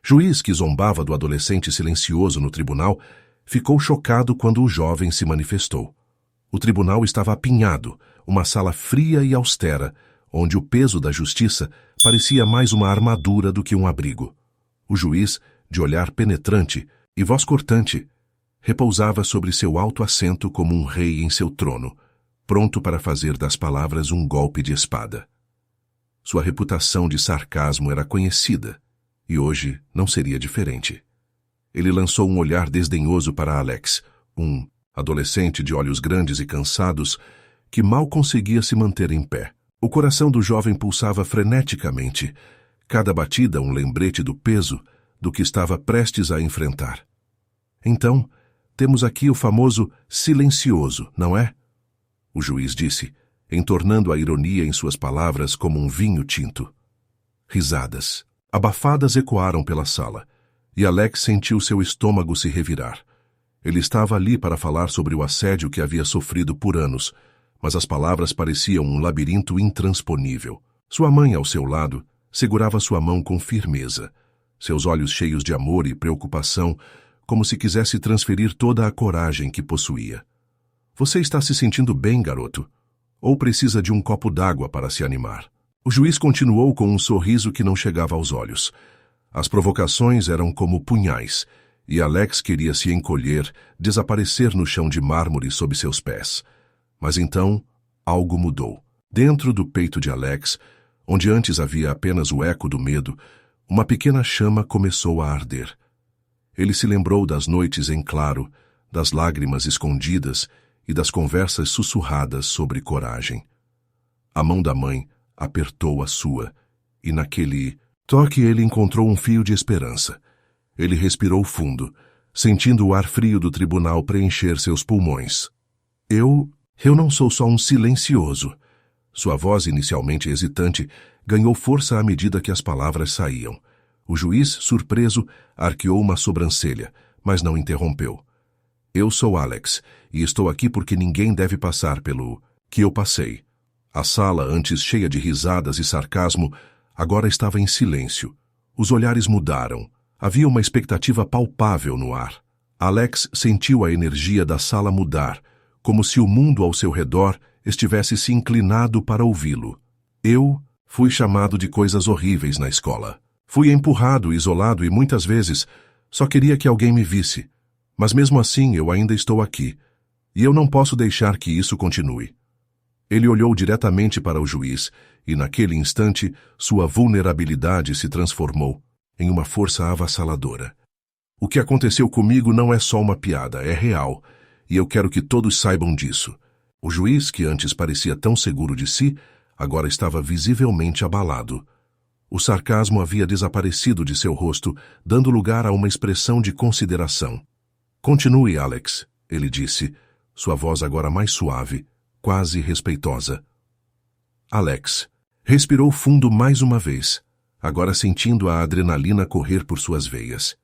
Juiz, que zombava do adolescente silencioso no tribunal, ficou chocado quando o jovem se manifestou. O tribunal estava apinhado, uma sala fria e austera, onde o peso da justiça parecia mais uma armadura do que um abrigo. O juiz, de olhar penetrante e voz cortante, repousava sobre seu alto assento como um rei em seu trono, pronto para fazer das palavras um golpe de espada. Sua reputação de sarcasmo era conhecida, e hoje não seria diferente. Ele lançou um olhar desdenhoso para Alex, um adolescente de olhos grandes e cansados que mal conseguia se manter em pé. O coração do jovem pulsava freneticamente, cada batida um lembrete do peso do que estava prestes a enfrentar. Então, temos aqui o famoso silencioso, não é? O juiz disse, entornando a ironia em suas palavras como um vinho tinto. Risadas abafadas ecoaram pela sala, e Alex sentiu seu estômago se revirar. Ele estava ali para falar sobre o assédio que havia sofrido por anos, mas as palavras pareciam um labirinto intransponível. Sua mãe, ao seu lado, segurava sua mão com firmeza, seus olhos cheios de amor e preocupação, como se quisesse transferir toda a coragem que possuía. Você está se sentindo bem, garoto? Ou precisa de um copo d'água para se animar? O juiz continuou com um sorriso que não chegava aos olhos. As provocações eram como punhais, e Alex queria se encolher, desaparecer no chão de mármore sob seus pés. Mas então, algo mudou. Dentro do peito de Alex, onde antes havia apenas o eco do medo, uma pequena chama começou a arder. Ele se lembrou das noites em claro, das lágrimas escondidas e das conversas sussurradas sobre coragem. A mão da mãe apertou a sua, e naquele toque ele encontrou um fio de esperança. Ele respirou fundo, sentindo o ar frio do tribunal preencher seus pulmões. Eu não sou só um silencioso. Sua voz, inicialmente hesitante, ganhou força à medida que as palavras saíam. O juiz, surpreso, arqueou uma sobrancelha, mas não interrompeu. Eu sou Alex, e estou aqui porque ninguém deve passar pelo que eu passei. A sala, antes cheia de risadas e sarcasmo, agora estava em silêncio. Os olhares mudaram. Havia uma expectativa palpável no ar. Alex sentiu a energia da sala mudar, como se o mundo ao seu redor estivesse se inclinado para ouvi-lo. Eu fui chamado de coisas horríveis na escola. Fui empurrado, isolado e muitas vezes só queria que alguém me visse. Mas mesmo assim eu ainda estou aqui, e eu não posso deixar que isso continue. Ele olhou diretamente para o juiz, e naquele instante sua vulnerabilidade se transformou em uma força avassaladora. O que aconteceu comigo não é só uma piada, é real, e eu quero que todos saibam disso. O juiz, que antes parecia tão seguro de si, agora estava visivelmente abalado. O sarcasmo havia desaparecido de seu rosto, dando lugar a uma expressão de consideração. Continue, Alex, ele disse, sua voz agora mais suave, quase respeitosa. Alex respirou fundo mais uma vez, agora sentindo a adrenalina correr por suas veias.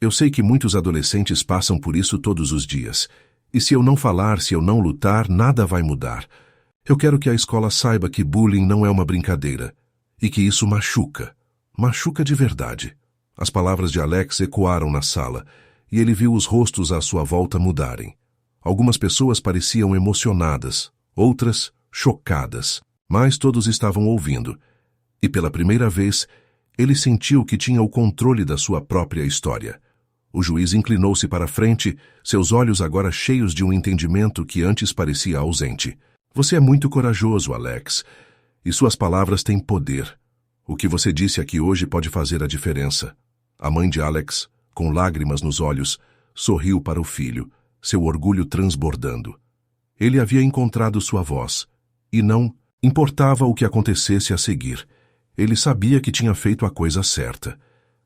Eu sei que muitos adolescentes passam por isso todos os dias, e se eu não falar, se eu não lutar, nada vai mudar. Eu quero que a escola saiba que bullying não é uma brincadeira, e que isso machuca. Machuca de verdade. As palavras de Alex ecoaram na sala, e ele viu os rostos à sua volta mudarem. Algumas pessoas pareciam emocionadas, outras chocadas, mas todos estavam ouvindo. E pela primeira vez, ele sentiu que tinha o controle da sua própria história. O juiz inclinou-se para a frente, seus olhos agora cheios de um entendimento que antes parecia ausente. Você é muito corajoso, Alex, e suas palavras têm poder. O que você disse aqui hoje pode fazer a diferença. A mãe de Alex, com lágrimas nos olhos, sorriu para o filho, seu orgulho transbordando. Ele havia encontrado sua voz, e não importava o que acontecesse a seguir. Ele sabia que tinha feito a coisa certa.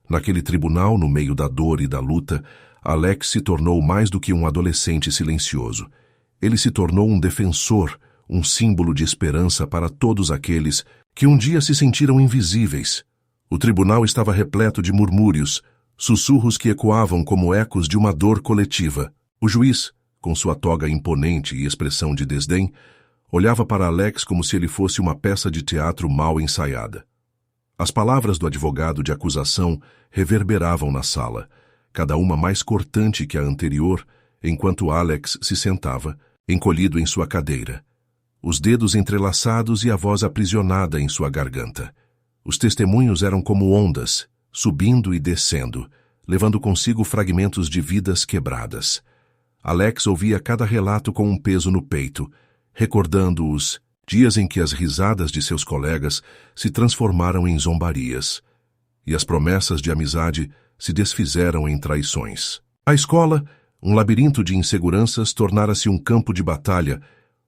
Naquele tribunal, no meio da dor e da luta, Alex se tornou mais do que um adolescente silencioso. Ele se tornou um defensor, um símbolo de esperança para todos aqueles que um dia se sentiram invisíveis. O tribunal estava repleto de murmúrios, sussurros que ecoavam como ecos de uma dor coletiva. O juiz, com sua toga imponente e expressão de desdém, olhava para Alex como se ele fosse uma peça de teatro mal ensaiada. As palavras do advogado de acusação reverberavam na sala, cada uma mais cortante que a anterior, enquanto Alex se sentava, encolhido em sua cadeira, os dedos entrelaçados e a voz aprisionada em sua garganta. Os testemunhos eram como ondas, subindo e descendo, levando consigo fragmentos de vidas quebradas. Alex ouvia cada relato com um peso no peito, recordando os dias em que as risadas de seus colegas se transformaram em zombarias, e as promessas de amizade se desfizeram em traições. A escola, um labirinto de inseguranças, tornara-se um campo de batalha,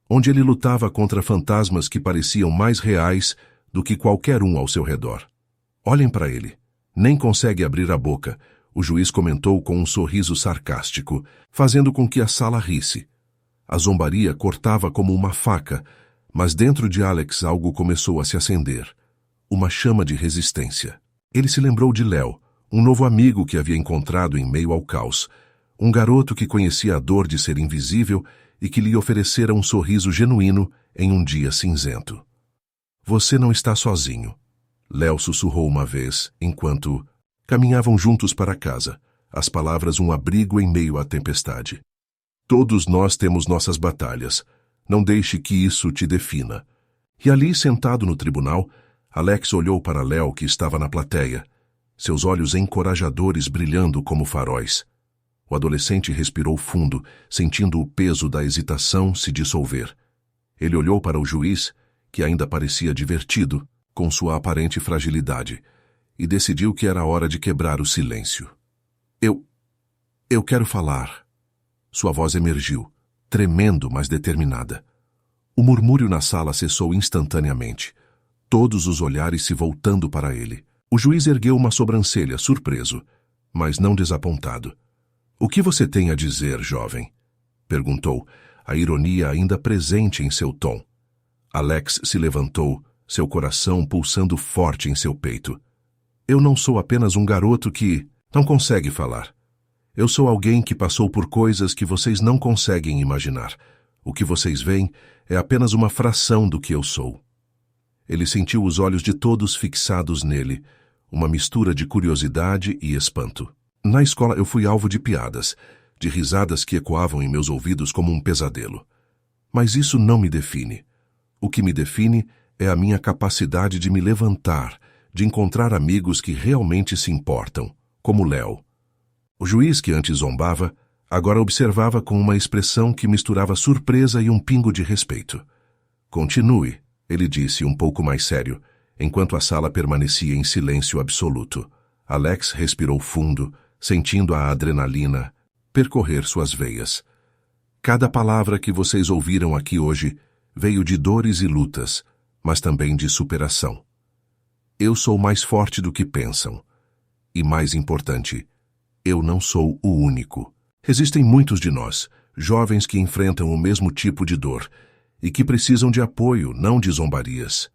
onde ele lutava contra fantasmas que pareciam mais reais do que qualquer um ao seu redor. Olhem para ele. Nem consegue abrir a boca, o juiz comentou com um sorriso sarcástico, fazendo com que a sala risse. A zombaria cortava como uma faca, mas dentro de Alex algo começou a se acender. Uma chama de resistência. Ele se lembrou de Léo, um novo amigo que havia encontrado em meio ao caos, um garoto que conhecia a dor de ser invisível e que lhe oferecera um sorriso genuíno em um dia cinzento. Você não está sozinho, Léo sussurrou uma vez, enquanto caminhavam juntos para casa, as palavras um abrigo em meio à tempestade. Todos nós temos nossas batalhas. Não deixe que isso te defina. E ali, sentado no tribunal, Alex olhou para Léo, que estava na plateia, seus olhos encorajadores brilhando como faróis. O adolescente respirou fundo, sentindo o peso da hesitação se dissolver. Ele olhou para o juiz, que ainda parecia divertido, com sua aparente fragilidade, e decidiu que era hora de quebrar o silêncio. Eu quero falar. Sua voz emergiu, tremendo, mas determinada. O murmúrio na sala cessou instantaneamente, todos os olhares se voltando para ele. O juiz ergueu uma sobrancelha, surpreso, mas não desapontado. O que você tem a dizer, jovem? Perguntou, a ironia ainda presente em seu tom. Alex se levantou, seu coração pulsando forte em seu peito. Eu não sou apenas um garoto que não consegue falar. Eu sou alguém que passou por coisas que vocês não conseguem imaginar. O que vocês veem é apenas uma fração do que eu sou. Ele sentiu os olhos de todos fixados nele, uma mistura de curiosidade e espanto. Na escola eu fui alvo de piadas, de risadas que ecoavam em meus ouvidos como um pesadelo. Mas isso não me define. O que me define é a minha capacidade de me levantar, de encontrar amigos que realmente se importam, como Léo. O juiz, que antes zombava, agora observava com uma expressão que misturava surpresa e um pingo de respeito. Continue, ele disse um pouco mais sério, enquanto a sala permanecia em silêncio absoluto. Alex respirou fundo, sentindo a adrenalina percorrer suas veias. Cada palavra que vocês ouviram aqui hoje veio de dores e lutas, mas também de superação. Eu sou mais forte do que pensam. E mais importante, eu não sou o único. Existem muitos de nós, jovens que enfrentam o mesmo tipo de dor e que precisam de apoio, não de zombarias.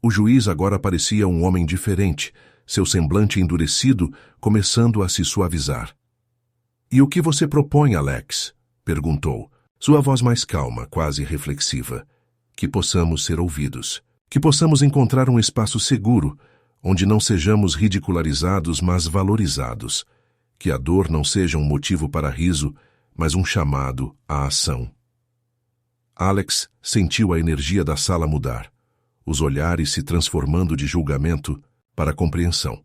O juiz agora parecia um homem diferente, seu semblante endurecido começando a se suavizar. E o que você propõe, Alex? Perguntou, sua voz mais calma, quase reflexiva. Que possamos ser ouvidos. Que possamos encontrar um espaço seguro, onde não sejamos ridicularizados, mas valorizados. Que a dor não seja um motivo para riso, mas um chamado à ação. Alex sentiu a energia da sala mudar, os olhares se transformando de julgamento para compreensão.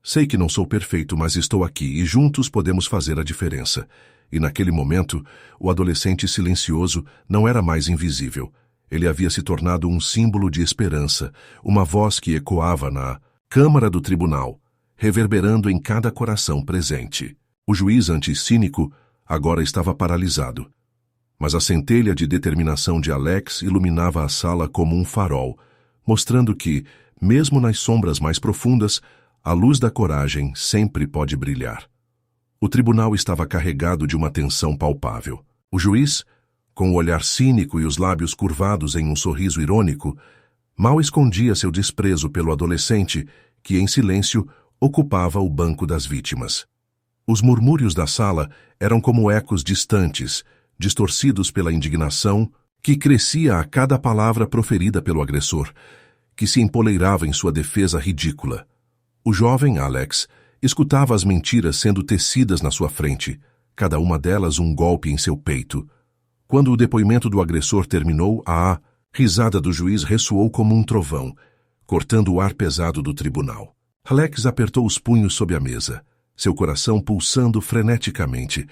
Sei que não sou perfeito, mas estou aqui e juntos podemos fazer a diferença. E naquele momento, o adolescente silencioso não era mais invisível. Ele havia se tornado um símbolo de esperança, uma voz que ecoava na câmara do tribunal, reverberando em cada coração presente. O juiz anticínico agora estava paralisado. Mas a centelha de determinação de Alex iluminava a sala como um farol, mostrando que, mesmo nas sombras mais profundas, a luz da coragem sempre pode brilhar. O tribunal estava carregado de uma tensão palpável. O juiz, com o olhar cínico e os lábios curvados em um sorriso irônico, mal escondia seu desprezo pelo adolescente que, em silêncio, ocupava o banco das vítimas. Os murmúrios da sala eram como ecos distantes, distorcidos pela indignação que crescia a cada palavra proferida pelo agressor, que se empoleirava em sua defesa ridícula. O jovem Alex escutava as mentiras sendo tecidas na sua frente, cada uma delas um golpe em seu peito. Quando o depoimento do agressor terminou, a risada do juiz ressoou como um trovão, cortando o ar pesado do tribunal. Alex apertou os punhos sob a mesa, seu coração pulsando freneticamente.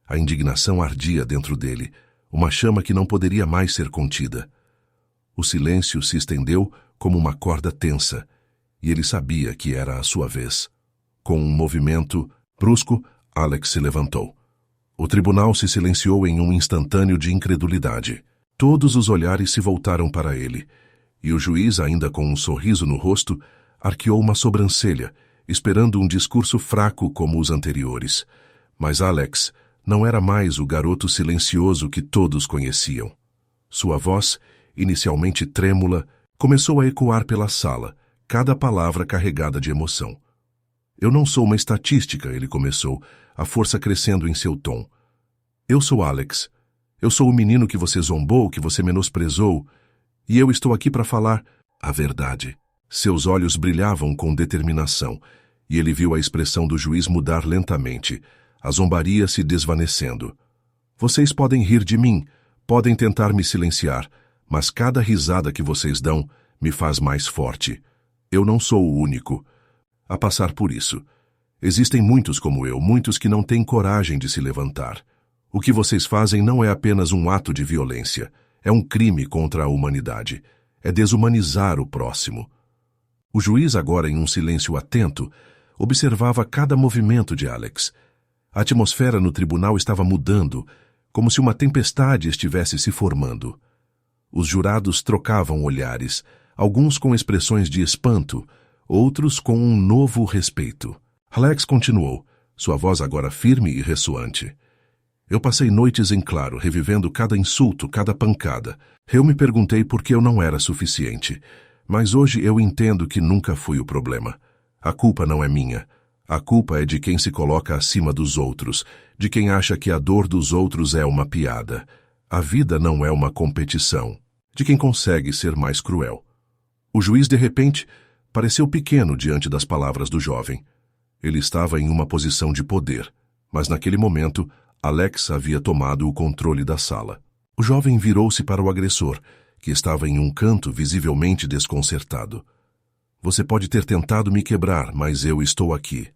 A indignação ardia dentro dele, uma chama que não poderia mais ser contida. O silêncio se estendeu como uma corda tensa, e ele sabia que era a sua vez. Com um movimento brusco, Alex se levantou. O tribunal se silenciou em um instantâneo de incredulidade. Todos os olhares se voltaram para ele, e o juiz, ainda com um sorriso no rosto, arqueou uma sobrancelha, esperando um discurso fraco como os anteriores. Mas Alex não era mais o garoto silencioso que todos conheciam. Sua voz, inicialmente trêmula, começou a ecoar pela sala, cada palavra carregada de emoção. Eu não sou uma estatística, ele começou, a força crescendo em seu tom. Eu sou Alex. Eu sou o menino que você zombou, que você menosprezou, e eu estou aqui para falar a verdade. Seus olhos brilhavam com determinação, e ele viu a expressão do juiz mudar lentamente, a zombaria se desvanecendo. Vocês podem rir de mim, podem tentar me silenciar, mas cada risada que vocês dão me faz mais forte. Eu não sou o único a passar por isso. Existem muitos como eu, muitos que não têm coragem de se levantar. O que vocês fazem não é apenas um ato de violência, é um crime contra a humanidade. É desumanizar o próximo. O juiz, agora em um silêncio atento, observava cada movimento de Alex. A atmosfera no tribunal estava mudando, como se uma tempestade estivesse se formando. Os jurados trocavam olhares, alguns com expressões de espanto, outros com um novo respeito. Alex continuou, sua voz agora firme e ressoante. Eu passei noites em claro, revivendo cada insulto, cada pancada. Eu me perguntei por que eu não era suficiente. Mas hoje eu entendo que nunca fui o problema. A culpa não é minha. A culpa é de quem se coloca acima dos outros, de quem acha que a dor dos outros é uma piada. A vida não é uma competição, de quem consegue ser mais cruel. O juiz, de repente, pareceu pequeno diante das palavras do jovem. Ele estava em uma posição de poder, mas naquele momento, Alex havia tomado o controle da sala. O jovem virou-se para o agressor, que estava em um canto visivelmente desconcertado. Você pode ter tentado me quebrar, mas eu estou aqui.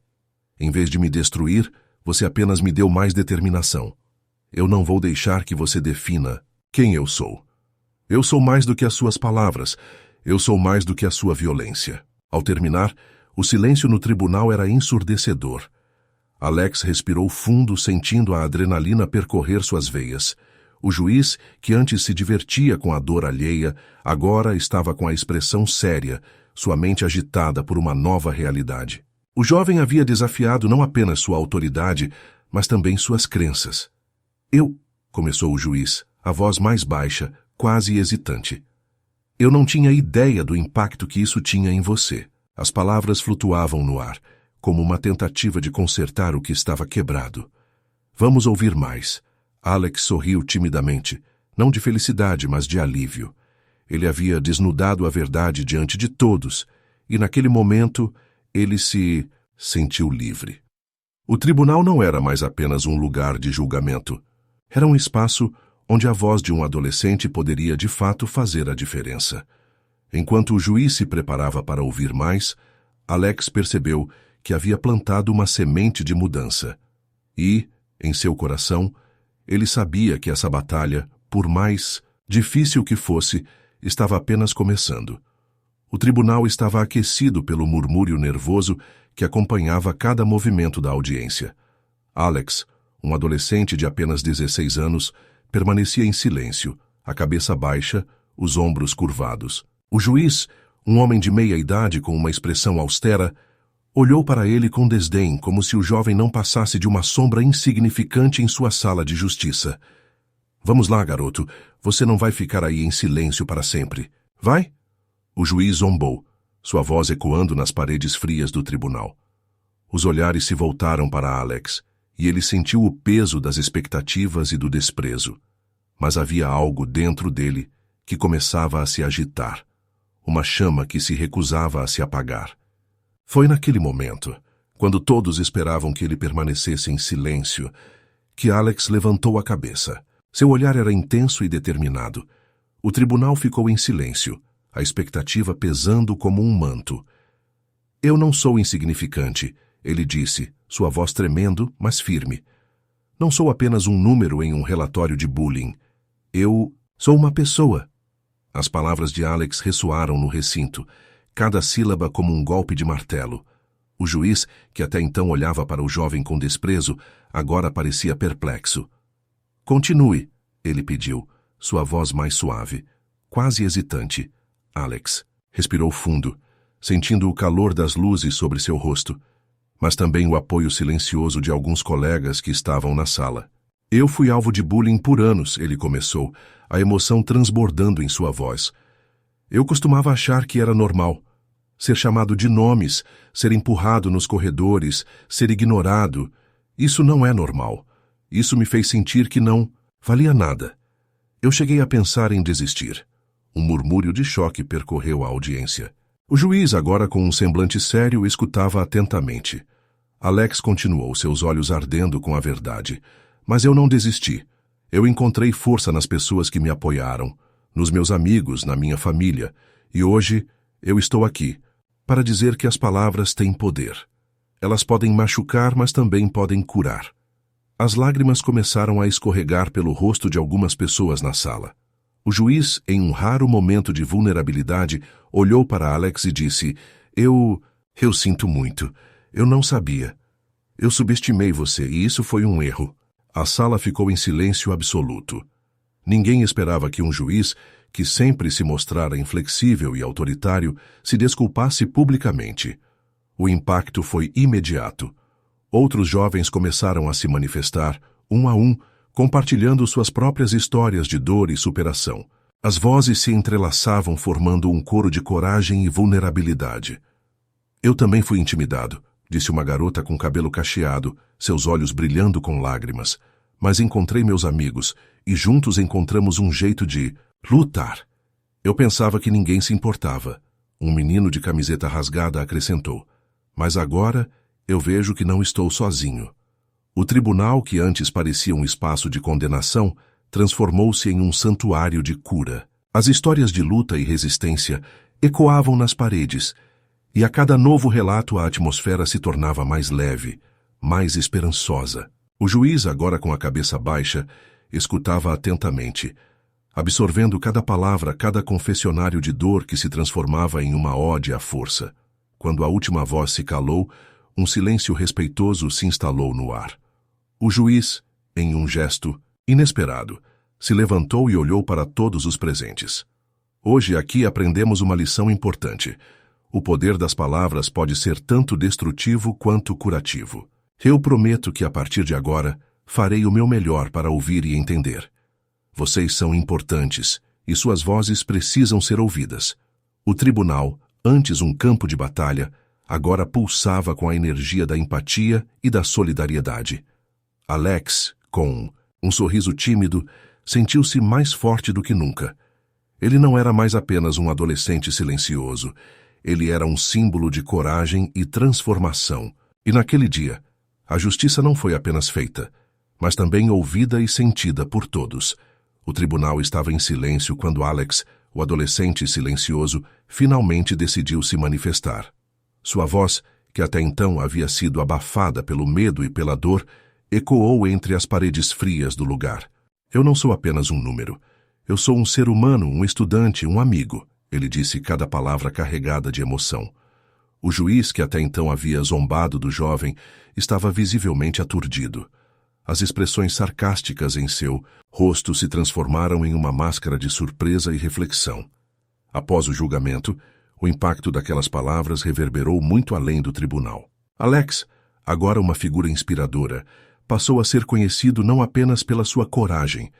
Em vez de me destruir, você apenas me deu mais determinação. Eu não vou deixar que você defina quem eu sou. Eu sou mais do que as suas palavras. Eu sou mais do que a sua violência. Ao terminar, o silêncio no tribunal era ensurdecedor. Alex respirou fundo, sentindo a adrenalina percorrer suas veias. O juiz, que antes se divertia com a dor alheia, agora estava com a expressão séria, sua mente agitada por uma nova realidade. O jovem havia desafiado não apenas sua autoridade, mas também suas crenças. Começou o juiz, a voz mais baixa, quase hesitante. Eu não tinha ideia do impacto que isso tinha em você. As palavras flutuavam no ar, como uma tentativa de consertar o que estava quebrado. Vamos ouvir mais. Alex sorriu timidamente, não de felicidade, mas de alívio. Ele havia desnudado a verdade diante de todos, e naquele momento ele se sentiu livre. O tribunal não era mais apenas um lugar de julgamento. Era um espaço onde a voz de um adolescente poderia de fato fazer a diferença. Enquanto o juiz se preparava para ouvir mais, Alex percebeu que havia plantado uma semente de mudança. E, em seu coração, ele sabia que essa batalha, por mais difícil que fosse, estava apenas começando. O tribunal estava aquecido pelo murmúrio nervoso que acompanhava cada movimento da audiência. Alex, um adolescente de apenas 16 anos, permanecia em silêncio, a cabeça baixa, os ombros curvados. O juiz, um homem de meia idade com uma expressão austera, olhou para ele com desdém, como se o jovem não passasse de uma sombra insignificante em sua sala de justiça. Vamos lá, garoto, você não vai ficar aí em silêncio para sempre. Vai? O juiz zombou, sua voz ecoando nas paredes frias do tribunal. Os olhares se voltaram para Alex, e ele sentiu o peso das expectativas e do desprezo. Mas havia algo dentro dele que começava a se agitar. uma chama que se recusava a se apagar. Foi naquele momento, quando todos esperavam que ele permanecesse em silêncio, que Alex levantou a cabeça. Seu olhar era intenso e determinado. O tribunal ficou em silêncio, a expectativa pesando como um manto. Eu não sou insignificante, ele disse, sua voz tremendo, mas firme. Não sou apenas um número em um relatório de bullying. Eu sou uma pessoa. As palavras de Alex ressoaram no recinto, cada sílaba como um golpe de martelo. O juiz, que até então olhava para o jovem com desprezo, agora parecia perplexo. Continue, ele pediu, sua voz mais suave, quase hesitante. Alex respirou fundo, sentindo o calor das luzes sobre seu rosto, mas também o apoio silencioso de alguns colegas que estavam na sala. Eu fui alvo de bullying por anos, ele começou, a emoção transbordando em sua voz. Eu costumava achar que era normal. Ser chamado de nomes, ser empurrado nos corredores, ser ignorado. Isso não é normal. Isso me fez sentir que não valia nada. Eu cheguei a pensar em desistir. Um murmúrio de choque percorreu a audiência. O juiz, agora com um semblante sério, escutava atentamente. Alex continuou, seus olhos ardendo com a verdade. Mas eu não desisti. Eu encontrei força nas pessoas que me apoiaram, nos meus amigos, na minha família. E hoje eu estou aqui para dizer que as palavras têm poder. Elas podem machucar, mas também podem curar. As lágrimas começaram a escorregar pelo rosto de algumas pessoas na sala. O juiz, em um raro momento de vulnerabilidade, olhou para Alex e disse: Eu sinto muito. Eu não sabia. Eu subestimei você e isso foi um erro. A sala ficou em silêncio absoluto. Ninguém esperava que um juiz, que sempre se mostrara inflexível e autoritário, se desculpasse publicamente. O impacto foi imediato. Outros jovens começaram a se manifestar, um a um, compartilhando suas próprias histórias de dor e superação. As vozes se entrelaçavam formando um coro de coragem e vulnerabilidade. Eu também fui intimidado, disse uma garota com cabelo cacheado, seus olhos brilhando com lágrimas. Mas encontrei meus amigos e juntos encontramos um jeito de lutar. Eu pensava que ninguém se importava. Um menino de camiseta rasgada acrescentou. Mas agora eu vejo que não estou sozinho. O tribunal, que antes parecia um espaço de condenação, transformou-se em um santuário de cura. As histórias de luta e resistência ecoavam nas paredes, e a cada novo relato a atmosfera se tornava mais leve, mais esperançosa. O juiz, agora com a cabeça baixa, escutava atentamente, absorvendo cada palavra, cada confessionário de dor que se transformava em uma ode à força. Quando a última voz se calou, um silêncio respeitoso se instalou no ar. O juiz, em um gesto inesperado, se levantou e olhou para todos os presentes. Hoje aqui aprendemos uma lição importante. O poder das palavras pode ser tanto destrutivo quanto curativo. Eu prometo que a partir de agora farei o meu melhor para ouvir e entender. Vocês são importantes e suas vozes precisam ser ouvidas. O tribunal, antes um campo de batalha, agora pulsava com a energia da empatia e da solidariedade. Alex, com um sorriso tímido, sentiu-se mais forte do que nunca. Ele não era mais apenas um adolescente silencioso. Ele era um símbolo de coragem e transformação. E naquele dia, a justiça não foi apenas feita, mas também ouvida e sentida por todos. O tribunal estava em silêncio quando Alex, o adolescente silencioso, finalmente decidiu se manifestar. Sua voz, que até então havia sido abafada pelo medo e pela dor, ecoou entre as paredes frias do lugar. Eu não sou apenas um número. Eu sou um ser humano, um estudante, um amigo, ele disse, cada palavra carregada de emoção. O juiz, que até então havia zombado do jovem, estava visivelmente aturdido. As expressões sarcásticas em seu rosto se transformaram em uma máscara de surpresa e reflexão. Após o julgamento, o impacto daquelas palavras reverberou muito além do tribunal. Alex, agora uma figura inspiradora, passou a ser conhecido não apenas pela sua coragem,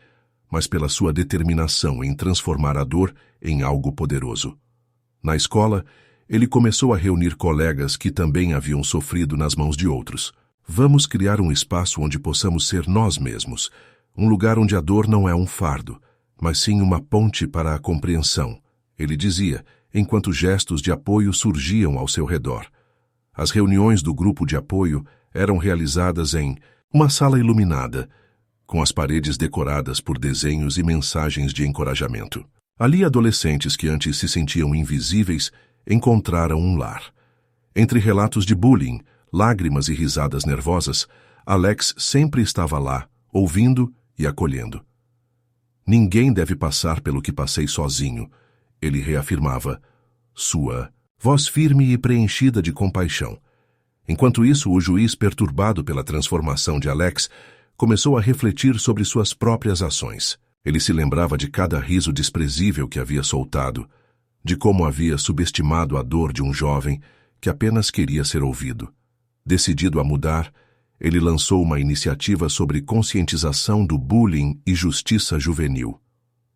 mas pela sua determinação em transformar a dor em algo poderoso. Na escola, ele começou a reunir colegas que também haviam sofrido nas mãos de outros. Vamos criar um espaço onde possamos ser nós mesmos, um lugar onde a dor não é um fardo, mas sim uma ponte para a compreensão, ele dizia, enquanto gestos de apoio surgiam ao seu redor. As reuniões do grupo de apoio eram realizadas em uma sala iluminada, com as paredes decoradas por desenhos e mensagens de encorajamento. Ali, adolescentes que antes se sentiam invisíveis encontraram um lar. Entre relatos de bullying, lágrimas e risadas nervosas, Alex sempre estava lá, ouvindo e acolhendo. Ninguém deve passar pelo que passei sozinho, ele reafirmava, sua voz firme e preenchida de compaixão. Enquanto isso, o juiz, perturbado pela transformação de Alex, começou a refletir sobre suas próprias ações. Ele se lembrava de cada riso desprezível que havia soltado, de como havia subestimado a dor de um jovem que apenas queria ser ouvido. Decidido a mudar, ele lançou uma iniciativa sobre conscientização do bullying e justiça juvenil.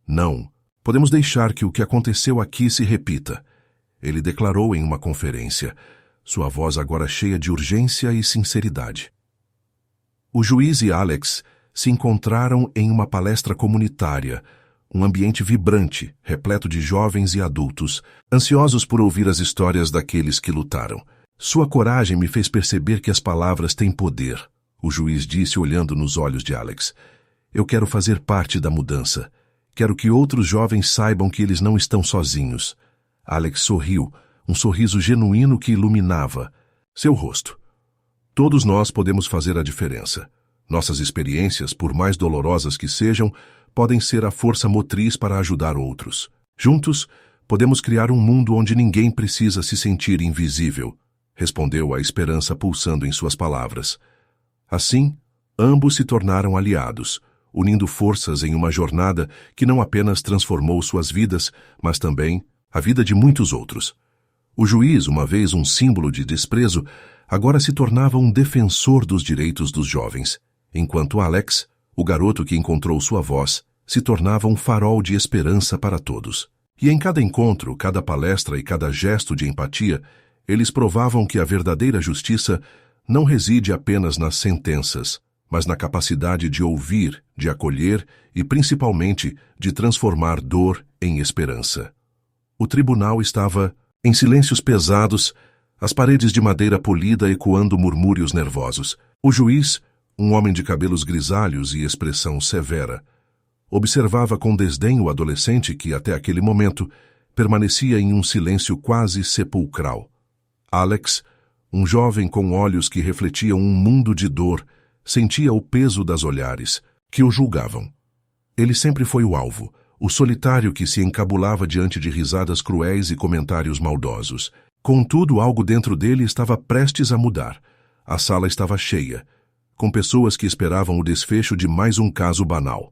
Não, podemos deixar que o que aconteceu aqui se repita, ele declarou em uma conferência, sua voz agora cheia de urgência e sinceridade. O juiz e Alex se encontraram em uma palestra comunitária, um ambiente vibrante, repleto de jovens e adultos, ansiosos por ouvir as histórias daqueles que lutaram. Sua coragem me fez perceber que as palavras têm poder, o juiz disse olhando nos olhos de Alex. Eu quero fazer parte da mudança. Quero que outros jovens saibam que eles não estão sozinhos. Alex sorriu, um sorriso genuíno que iluminava seu rosto. Todos nós podemos fazer a diferença. Nossas experiências, por mais dolorosas que sejam, podem ser a força motriz para ajudar outros. Juntos, podemos criar um mundo onde ninguém precisa se sentir invisível, respondeu a esperança pulsando em suas palavras. Assim, ambos se tornaram aliados, unindo forças em uma jornada que não apenas transformou suas vidas, mas também a vida de muitos outros. O juiz, uma vez um símbolo de desprezo, agora se tornava um defensor dos direitos dos jovens, enquanto Alex, o garoto que encontrou sua voz, se tornava um farol de esperança para todos. E em cada encontro, cada palestra e cada gesto de empatia, eles provavam que a verdadeira justiça não reside apenas nas sentenças, mas na capacidade de ouvir, de acolher e, principalmente, de transformar dor em esperança. O tribunal estava em silêncios pesados, as paredes de madeira polida ecoando murmúrios nervosos. O juiz, um homem de cabelos grisalhos e expressão severa, observava com desdém o adolescente que, até aquele momento, permanecia em um silêncio quase sepulcral. Alex, um jovem com olhos que refletiam um mundo de dor, sentia o peso das olhares, que o julgavam. Ele sempre foi o alvo, o solitário que se encabulava diante de risadas cruéis e comentários maldosos. Contudo, algo dentro dele estava prestes a mudar. A sala estava cheia, com pessoas que esperavam o desfecho de mais um caso banal.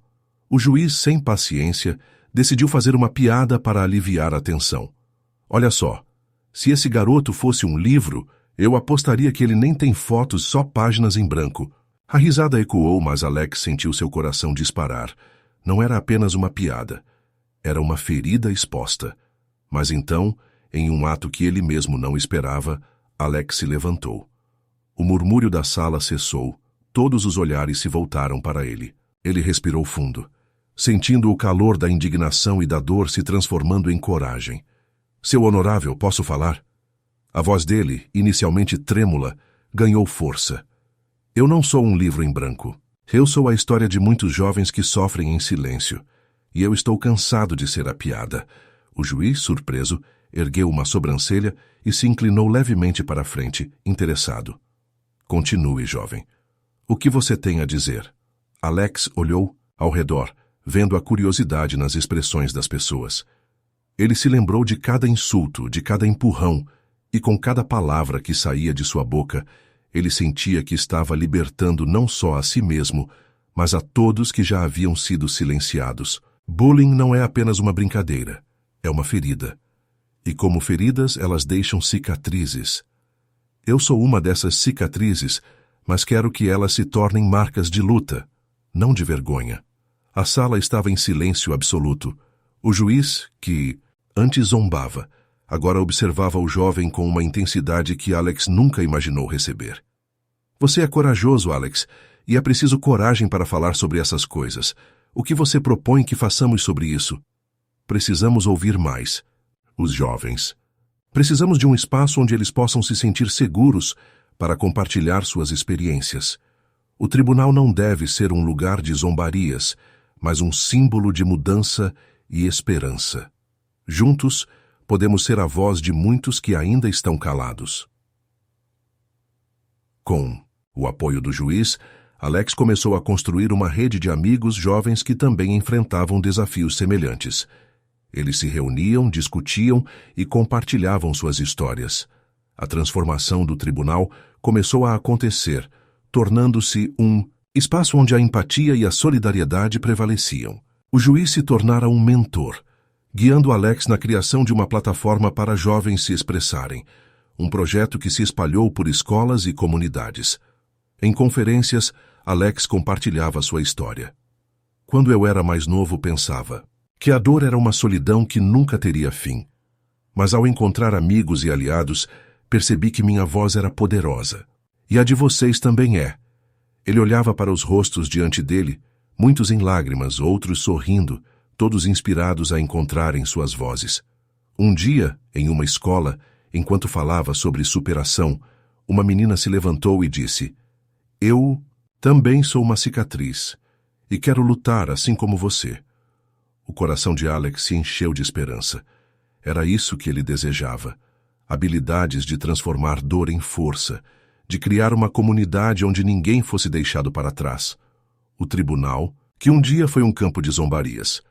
O juiz, sem paciência, decidiu fazer uma piada para aliviar a tensão. Olha só, se esse garoto fosse um livro, eu apostaria que ele nem tem fotos, só páginas em branco. A risada ecoou, mas Alex sentiu seu coração disparar. Não era apenas uma piada. Era uma ferida exposta. Mas então, em um ato que ele mesmo não esperava, Alex se levantou. O murmúrio da sala cessou. Todos os olhares se voltaram para ele. Ele respirou fundo, sentindo o calor da indignação e da dor se transformando em coragem. Seu honorável, posso falar? A voz dele, inicialmente trêmula, ganhou força. Eu não sou um livro em branco. Eu sou a história de muitos jovens que sofrem em silêncio. E eu estou cansado de ser a piada. O juiz, surpreso, ergueu uma sobrancelha e se inclinou levemente para a frente, interessado. Continue, jovem. O que você tem a dizer? Alex olhou ao redor, vendo a curiosidade nas expressões das pessoas. Ele se lembrou de cada insulto, de cada empurrão, e com cada palavra que saía de sua boca, ele sentia que estava libertando não só a si mesmo, mas a todos que já haviam sido silenciados. Bullying não é apenas uma brincadeira, é uma ferida. E como feridas, elas deixam cicatrizes. Eu sou uma dessas cicatrizes, mas quero que elas se tornem marcas de luta, não de vergonha. A sala estava em silêncio absoluto. O juiz, que antes zombava, agora observava o jovem com uma intensidade que Alex nunca imaginou receber. Você é corajoso, Alex, e é preciso coragem para falar sobre essas coisas. O que você propõe que façamos sobre isso? Precisamos ouvir mais. os jovens. Precisamos de um espaço onde eles possam se sentir seguros para compartilhar suas experiências. O tribunal não deve ser um lugar de zombarias, mas um símbolo de mudança e esperança. Juntos, podemos ser a voz de muitos que ainda estão calados. Com o apoio do juiz, Alex começou a construir uma rede de amigos jovens que também enfrentavam desafios semelhantes. Eles se reuniam, discutiam e compartilhavam suas histórias. A transformação do tribunal começou a acontecer, tornando-se um espaço onde a empatia e a solidariedade prevaleciam. O juiz se tornara um mentor, guiando Alex na criação de uma plataforma para jovens se expressarem, um projeto que se espalhou por escolas e comunidades. Em conferências, Alex compartilhava sua história. Quando eu era mais novo, pensava que a dor era uma solidão que nunca teria fim. Mas ao encontrar amigos e aliados, percebi que minha voz era poderosa. E a de vocês também é. Ele olhava para os rostos diante dele, muitos em lágrimas, outros sorrindo, todos inspirados a encontrarem suas vozes. Um dia, em uma escola, enquanto falava sobre superação, uma menina se levantou e disse: "Eu também sou uma cicatriz e quero lutar assim como você." O coração de Alex se encheu de esperança. Era isso que ele desejava. Habilidades de transformar dor em força, de criar uma comunidade onde ninguém fosse deixado para trás. O tribunal, que um dia foi um campo de zombarias,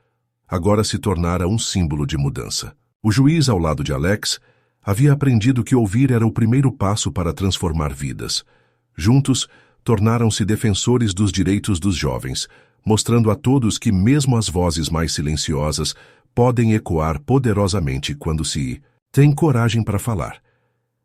agora se tornara um símbolo de mudança. O juiz, ao lado de Alex, havia aprendido que ouvir era o primeiro passo para transformar vidas. Juntos, tornaram-se defensores dos direitos dos jovens, mostrando a todos que mesmo as vozes mais silenciosas podem ecoar poderosamente quando se tem coragem para falar.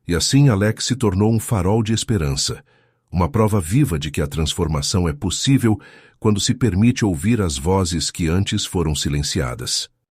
E assim Alex se tornou um farol de esperança, uma prova viva de que a transformação é possível quando se permite ouvir as vozes que antes foram silenciadas.